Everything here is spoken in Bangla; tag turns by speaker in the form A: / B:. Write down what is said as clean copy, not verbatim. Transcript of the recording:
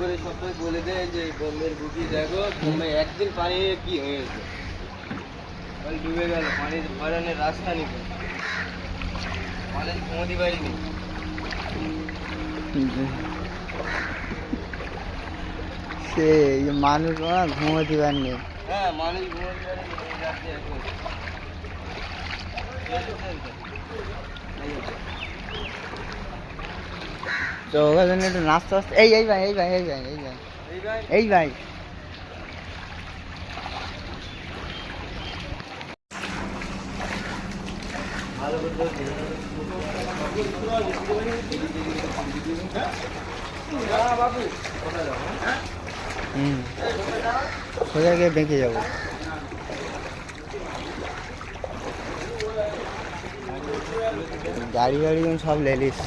A: করে সবাই বলে দেয় যে বোম্বের বুকি দেখো বোম্বে একদিন পানি কি হয়েছে, ডুবে গেল পানি ভরানোর রাস্তা নেই, মানুষ ঘুমোতে পারিনি।
B: সে মানুষ ঘুমোতে পারেনি।
A: হ্যাঁ মানুষ ঘুমোতে পারিনি রাত্রে এখন।
B: তো ওখানে একটু নাচতে আসতে এই ভাই এই ভাই এই ভাই এই ভাই
A: এই ভাই
B: এই ভাই
A: ভালো করে বাবু কোথায় যাবো?
B: সোজা গিয়ে বেঁকে যাবো। গাড়ি গাড়ি সব লেলিস।